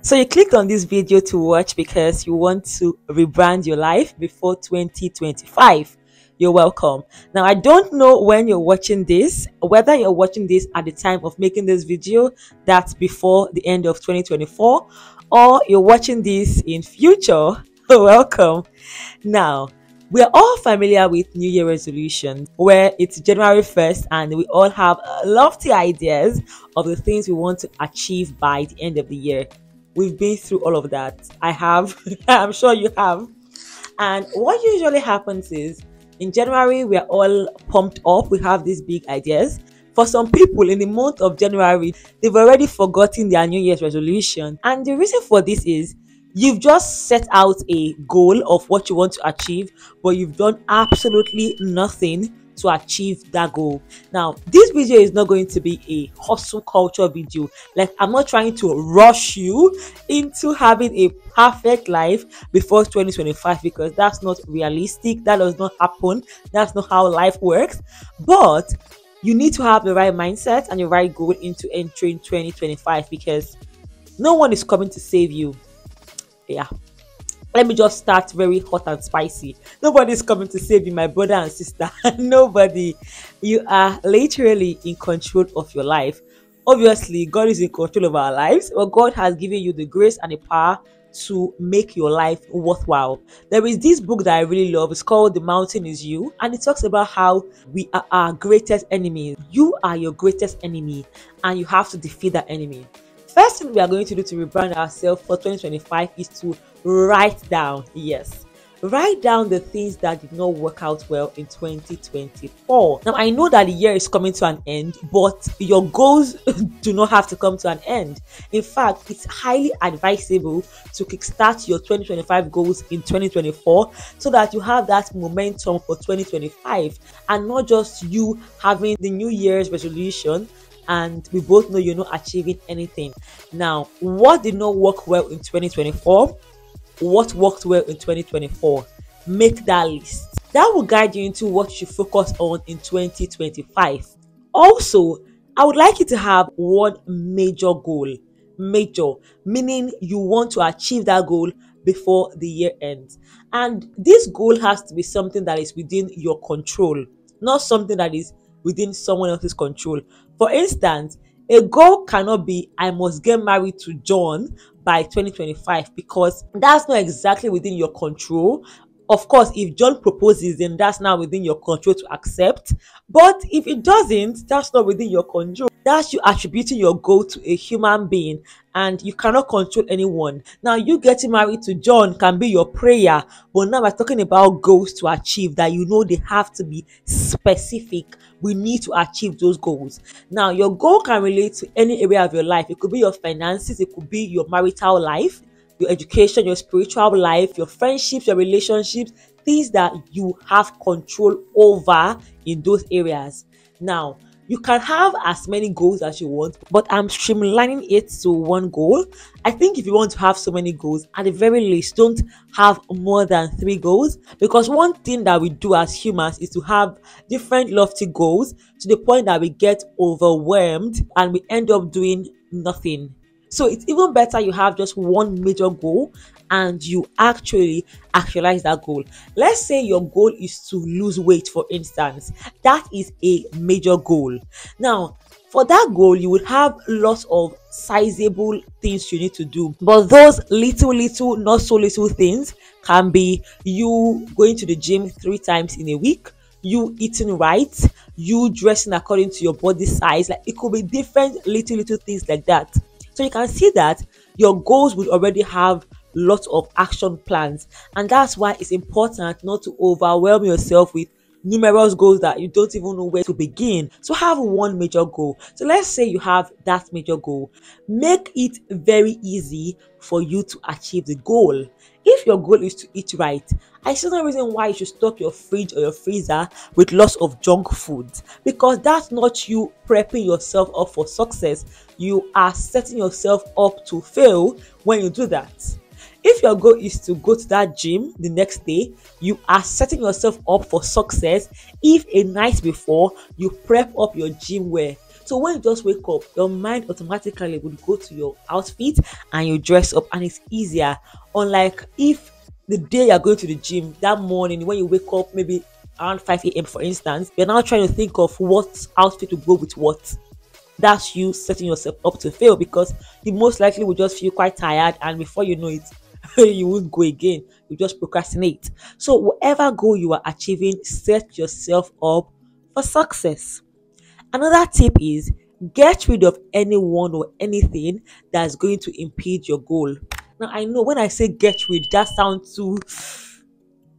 So you clicked on this video to watch because you want to rebrand your life before 2025. You're welcome. Now, I don't know when you're watching this, whether you're watching this at the time of making this video, that's before the end of 2024, or you're watching this in future. Welcome. Now, we are all familiar with New Year resolutions, where it's January 1st and we all have lofty ideas of the things we want to achieve by the end of the year. We've been through all of that. I have. I'm sure you have. And what usually happens is in January, we are all pumped up. We have these big ideas. For some people, in the month of January, they've already forgotten their New Year's resolution. And the reason for this is you've just set out a goal of what you want to achieve, but you've done absolutely nothing to achieve that goal. Now, this video is not going to be a hustle culture video. Like, I'm not trying to rush you into having a perfect life before 2025 because that's not realistic. That does not happen. That's not how life works. But you need to have the right mindset and the right goal into entering 2025 because no one is coming to save you. Yeah. Let me just start very hot and spicy. Nobody's coming to save you, my brother and sister. Nobody. You are literally in control of your life. Obviously, God is in control of our lives, but God has given you the grace and the power to make your life worthwhile. There is this book that I really love. It's called The Mountain Is You, and it talks about how we are our greatest enemy. You are your greatest enemy, and you have to defeat that enemy. First thing we are going to do to rebrand ourselves for 2025 is to write down, write down the things that did not work out well in 2024. Now, I know that the year is coming to an end, but your goals do not have to come to an end. In fact, it's highly advisable to kickstart your 2025 goals in 2024 so that you have that momentum for 2025 and not just you having the New Year's resolution and we both know you're not achieving anything. Now, what did not work well in 2024? What worked well in 2024? Make that list. That will guide you into what you should focus on in 2025. Also, I would like you to have one major goal. Major, meaning you want to achieve that goal before the year ends. And this goal has to be something that is within your control, not something that is within someone else's control. For instance, a goal cannot be I must get married to John by 2025 because that's not exactly within your control. Of course, if John proposes, then that's now within your control to accept. But if it doesn't, that's not within your control. That's you attributing your goal to a human being and you cannot control anyone. Now, you getting married to John can be your prayer, but now we're talking about goals to achieve that you know they have to be specific. We need to achieve those goals. Now, your goal can relate to any area of your life. It could be your finances, it could be your marital life, your education, your spiritual life, your friendships, your relationships, things that you have control over in those areas. Now, you can have as many goals as you want, but I'm streamlining it to one goal. I think if you want to have so many goals, at the very least, don't have more than 3 goals. Because one thing that we do as humans is to have different lofty goals to the point that we get overwhelmed and we end up doing nothing. So it's even better you have just one major goal and you actually actualize that goal. Let's say your goal is to lose weight, for instance. That is a major goal. Now, for that goal, you would have lots of sizable things you need to do. But those little, not so little things can be you going to the gym 3 times in a week, you eating right, you dressing according to your body size. Like, it could be different little things like that. So you can see that your goals will already have lots of action plans, and that's why it's important not to overwhelm yourself with numerous goals that you don't even know where to begin. So have one major goal. So let's say you have that major goal. Make it very easy for you to achieve the goal. If your goal is to eat right, I see no reason why you should stock your fridge or your freezer with lots of junk food, because that's not you prepping yourself up for success. You are setting yourself up to fail when you do that. If your goal is to go to that gym the next day, you are setting yourself up for success if a night before you prep up your gym wear. So when you just wake up, your mind automatically would go to your outfit and you dress up, and it's easier. Unlike if the day you're going to the gym that morning, when you wake up maybe around 5 a.m. for instance, you're now trying to think of what outfit to go with what. That's you setting yourself up to fail, because you most likely will just feel quite tired, and before you know it, you won't go again. You just procrastinate. So whatever goal you are achieving, set yourself up for success. Another tip is get rid of anyone or anything that's going to impede your goal. Now I know when I say get rid, that sounds too,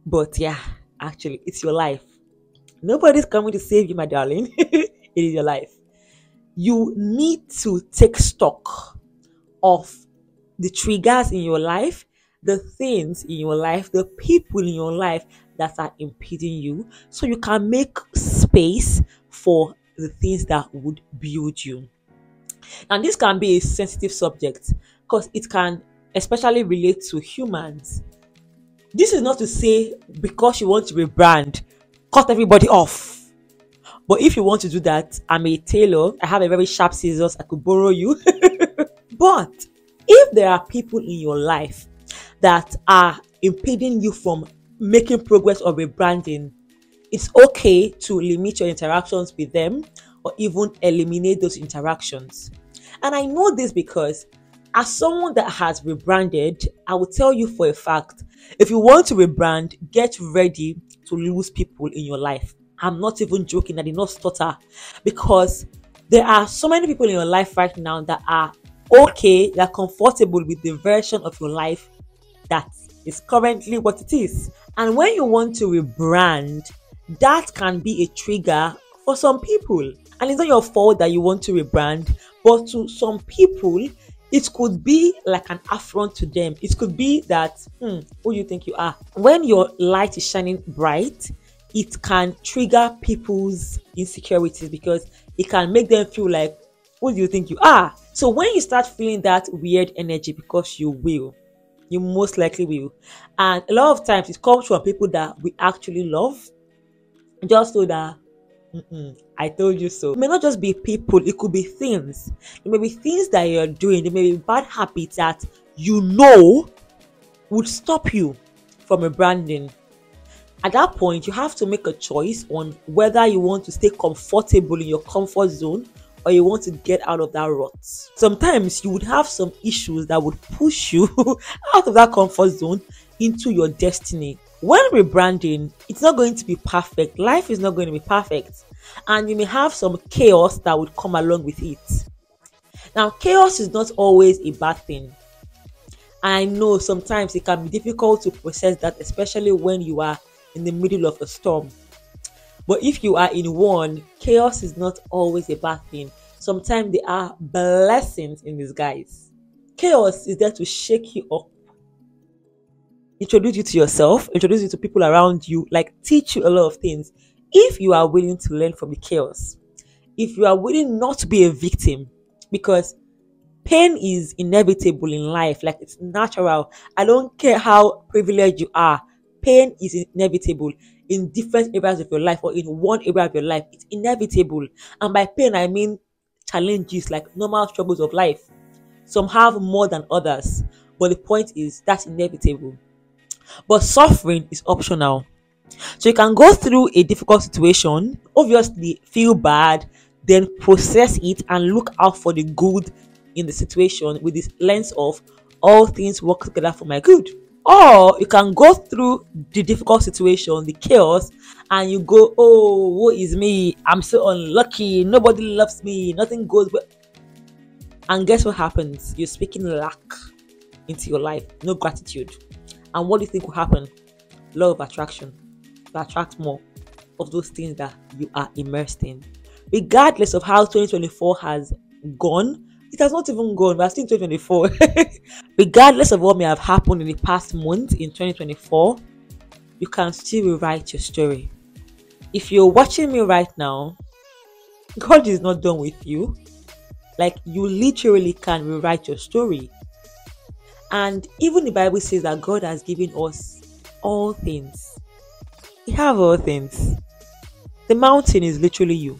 but yeah, actually it's your life. Nobody's coming to save you, my darling. It is your life. You need to take stock of the triggers in your life, the things in your life, the people in your life that are impeding you, so you can make space for the things that would build you. And this can be a sensitive subject because it can especially relate to humans. This is not to say because you want to rebrand, cut everybody off. But if you want to do that, I'm a tailor. I have a very sharp scissors. I could borrow you. But if there are people in your life that are impeding you from making progress or rebranding, it's okay to limit your interactions with them or even eliminate those interactions. And I know this because as someone that has rebranded, I will tell you for a fact, if you want to rebrand, get ready to lose people in your life. I'm not even joking. I did not stutter, because there are so many people in your life right now that are okay, they're comfortable with the version of your life that is currently what it is. And when you want to rebrand, that can be a trigger for some people. And it's not your fault that you want to rebrand, but to some people, it could be like an affront to them. It could be that, who do you think you are? When your light is shining bright, it can trigger people's insecurities, because it can make them feel like, who do you think you are? So when you start feeling that weird energy, because you most likely will. And a lot of times it comes from people that we actually love, just so that, I told you so. It may not just be people, it could be things. It may be things that you're doing. There may be bad habits that you know would stop you from rebranding. At that point, you have to make a choice on whether you want to stay comfortable in your comfort zone or you want to get out of that rut. Sometimes you would have some issues that would push you out of that comfort zone into your destiny. When rebranding, it's not going to be perfect. Life is not going to be perfect. And you may have some chaos that would come along with it. Now, chaos is not always a bad thing. I know sometimes it can be difficult to process that, especially when you are in the middle of a storm. But if you are in one, chaos is not always a bad thing. Sometimes there are blessings in disguise. Chaos is there to shake you up, introduce you to yourself, introduce you to people around you, like teach you a lot of things. If you are willing to learn from the chaos, if you are willing not to be a victim, because pain is inevitable in life, like it's natural. I don't care how privileged you are. Pain is inevitable in different areas of your life, or in one area of your life. It's inevitable. And by pain, I mean challenges, like normal struggles of life. Some have more than others, but the point is that's inevitable. But suffering is optional. So you can go through a difficult situation, obviously feel bad, then process it and look out for the good in the situation with this lens of all things work together for my good. Or you can go through the difficult situation, the chaos, and you go, oh, woe is me, I'm so unlucky, nobody loves me, nothing goes well. And guess what happens? You're speaking lack into your life, no gratitude. And what do you think will happen? Law of attraction. You attract more of those things that you are immersed in. Regardless of how 2024 has gone, it has not even gone. We're still in 2024. Regardless of what may have happened in the past month in 2024, you can still rewrite your story. If you're watching me right now, God is not done with you. Like, you literally can rewrite your story. And even the Bible says that God has given us all things. We have all things. The mountain is literally you.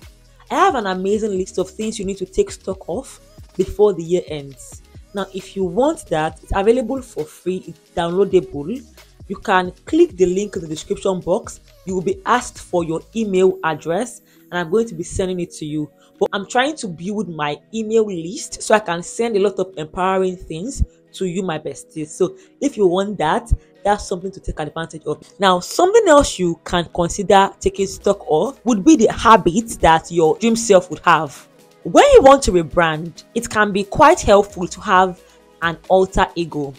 I have an amazing list of things you need to take stock of before the year ends. Now, if you want that, it's available for free, it's downloadable. You can click the link in the description box. You will be asked for your email address, and I'm going to be sending it to you. But I'm trying to build my email list so I can send a lot of empowering things to you, my besties. So if you want that, that's something to take advantage of. Now, something else you can consider taking stock of would be the habits that your dream self would have. When you want to rebrand, it can be quite helpful to have an alter ego.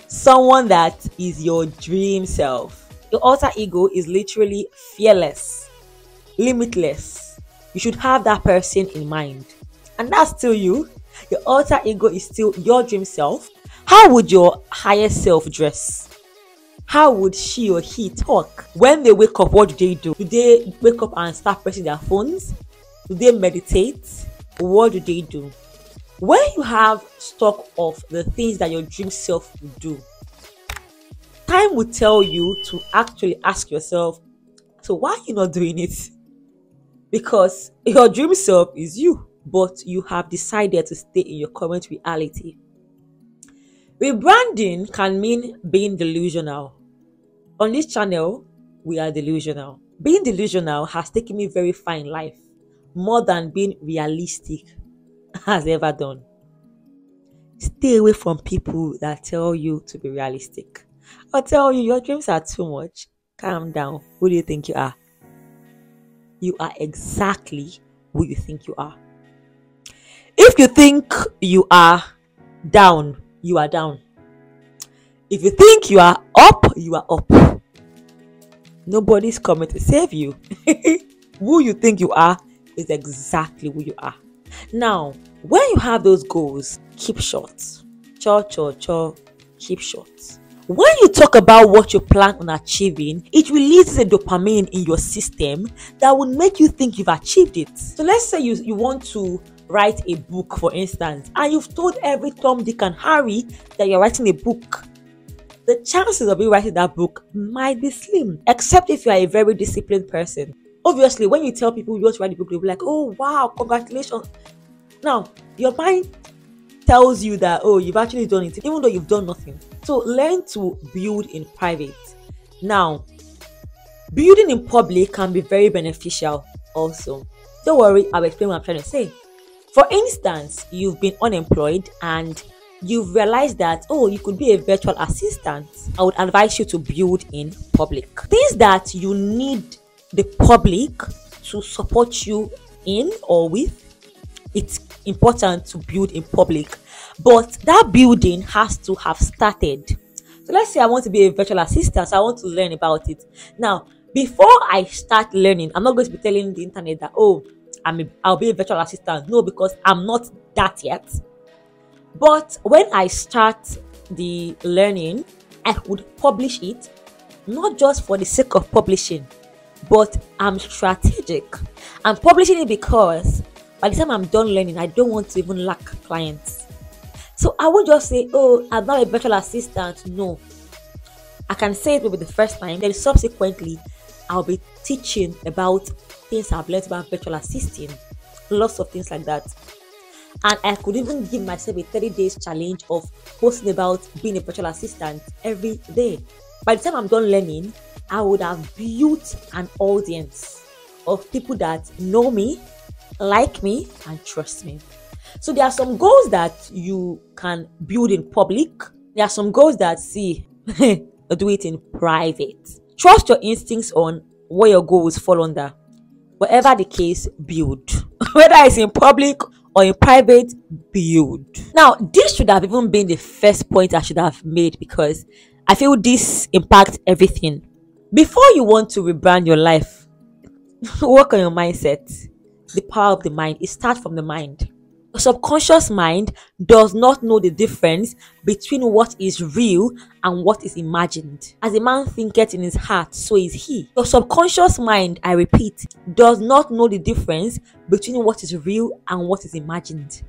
Someone that is your dream self. Your alter ego is literally fearless, limitless. You should have that person in mind. And that's still you. Your alter ego is still your dream self. How would your higher self dress? How would she or he talk? When they wake up, what do they do? Do they wake up and start pressing their phones? Do they meditate? What do they do? When you have stock of the things that your dream self will do, time will tell you to actually ask yourself, so why are you not doing it? Because your dream self is you, but you have decided to stay in your current reality. Rebranding can mean being delusional. On this channel, we are delusional. Being delusional has taken me very far in life, more than being realistic has ever done. Stay away from people that tell you to be realistic or tell you your dreams are too much. Calm down. Who do you think you are? You are exactly who you think you are. If you think you are down, you are down. If you think you are up, you are up. Nobody's coming to save you. Who you think you are is exactly who you are. Now, when you have those goals, keep short. Keep short. When you talk about what you plan on achieving, it releases a dopamine in your system that will make you think you've achieved it. So let's say you want to write a book, for instance, and you've told every Tom, Dick, and Harry that you're writing a book. The chances of you writing that book might be slim, except if you are a very disciplined person. Obviously, when you tell people you want to write a book, they'll be like, oh wow, congratulations. Now, your mind tells you that, oh, you've actually done it, even though you've done nothing. So learn to build in private. Now, building in public can be very beneficial also. Don't worry, I'll explain what I'm trying to say. For instance, you've been unemployed and you've realized that, oh, you could be a virtual assistant. I would advise you to build in public. Things that you need the public to support you in or with, it's important to build in public. But that building has to have started. So let's say I want to be a virtual assistant, so I want to learn about it. Now, before I start learning, I'm not going to be telling the internet that, oh, I'll be a virtual assistant. No, because I'm not that yet. But when I start the learning, I would publish it, not just for the sake of publishing, but I'm strategic. I'm publishing it because by the time I'm done learning, I don't want to even lack clients. So I won't just say, oh, I'm not a virtual assistant. No. I can say it maybe the first time, then subsequently, I'll be teaching about things I've learned about virtual assisting, lots of things like that. And I could even give myself a 30 days challenge of posting about being a virtual assistant every day. By the time I'm done learning, I would have built an audience of people that know me, like me, and trust me. So there are some goals that you can build in public. There are some goals that, do it in private. Trust your instincts on where your goals fall under. Whatever the case, build. Whether it's in public or in private, build. Now, this should have even been the first point I should have made because I feel this impacts everything. Before you want to rebrand your life, work on your mindset. The power of the mind. It starts from the mind. Your subconscious mind does not know the difference between what is real and what is imagined. As a man thinketh in his heart, so is he. Your subconscious mind, I repeat, does not know the difference between what is real and what is imagined.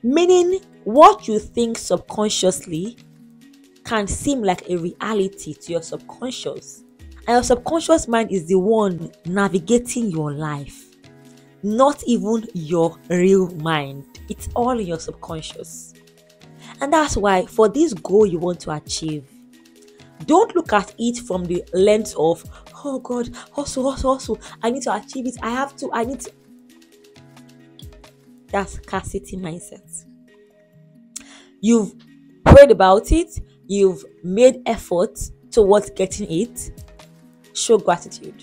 Meaning, what you think subconsciously can seem like a reality to your subconscious. And your subconscious mind is the one navigating your life. not even your real mind. It's all in your subconscious. And that's why for this goal you want to achieve, don't look at it from the lens of, oh God, hustle. I need to achieve it. I need to. That's scarcity mindset. You've prayed about it. You've made effort towards getting it. Show gratitude.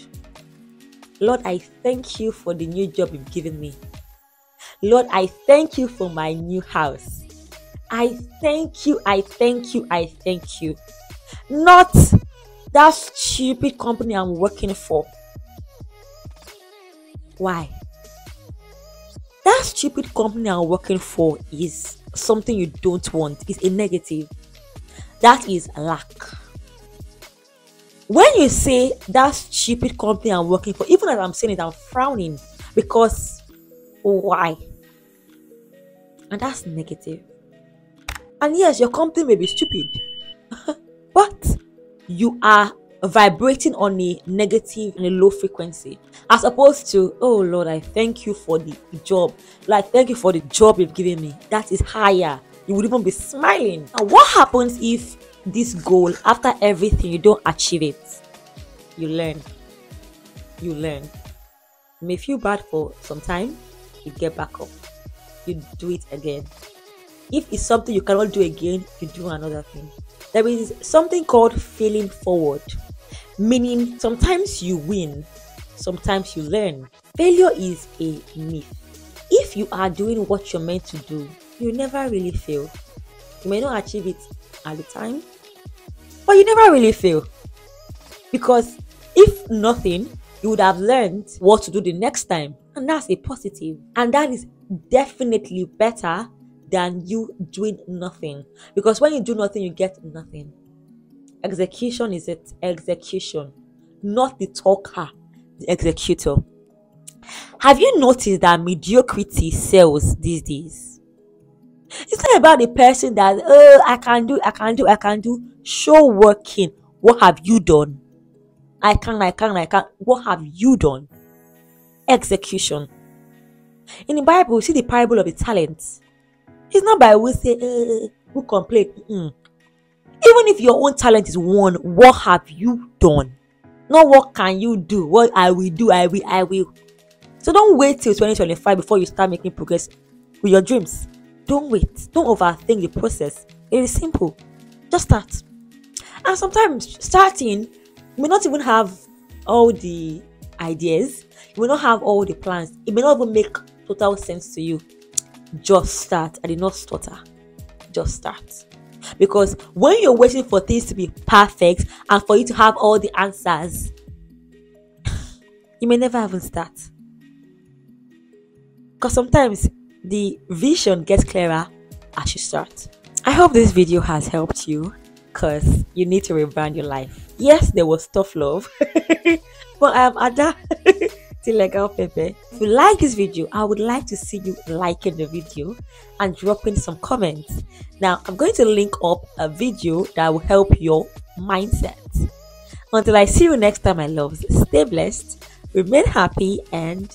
Lord, I thank you for the new job you've given me. Lord, I thank you for my new house. I thank you. Not that stupid company I'm working for. Why? That stupid company I'm working for is something you don't want. It's a negative. That is lack. When you say that stupid company I'm working for, even as I'm saying it, I'm frowning because why? And that's negative. And yes, your company may be stupid, but you are vibrating on a negative and a low frequency, as opposed to, oh Lord, I thank you for the job. Like, thank you for the job you've given me. That is higher. You would even be smiling. And what happens if this goal, after everything, you don't achieve it? You learn. You may feel bad for some time. You get back up. You do it again. If it's something you cannot do again, you do another thing. There is something called failing forward, meaning sometimes you win, sometimes you learn. Failure is a myth. If you are doing what you're meant to do, you never really fail. You may not achieve it at the time, but you never really fail. Because if nothing, you would have learned what to do the next time. And that's a positive. And that is definitely better than you doing nothing. Because when you do nothing, you get nothing. Execution is it. Execution. Not the talker, the executor. Have you noticed that mediocrity sells these days? It's not about the person that, I can do. Show working. What have you done? I can. What have you done? Execution. In the Bible, see the parable of the talents. It's not by we say, who complain. Even if your own talent is one, what have you done? Not what can you do. What I will do, I will. So don't wait till 2025 before you start making progress with your dreams. Don't wait. Don't overthink the process. It is simple. Just start. And sometimes starting, you may not even have all the ideas. You may not have all the plans. It may not even make total sense to you. Just start. I did not stutter. Just start. Because when you're waiting for things to be perfect and for you to have all the answers, you may never even start. Because sometimes the vision gets clearer as you start. I hope this video has helped you, because you need to rebrand your life. Yes, there was tough love, but I am Adathelegalpepper. If you like this video, I would like to see you liking the video and dropping some comments. Now, I'm going to link up a video that will help your mindset. Until I see you next time, my loves, stay blessed, remain happy, and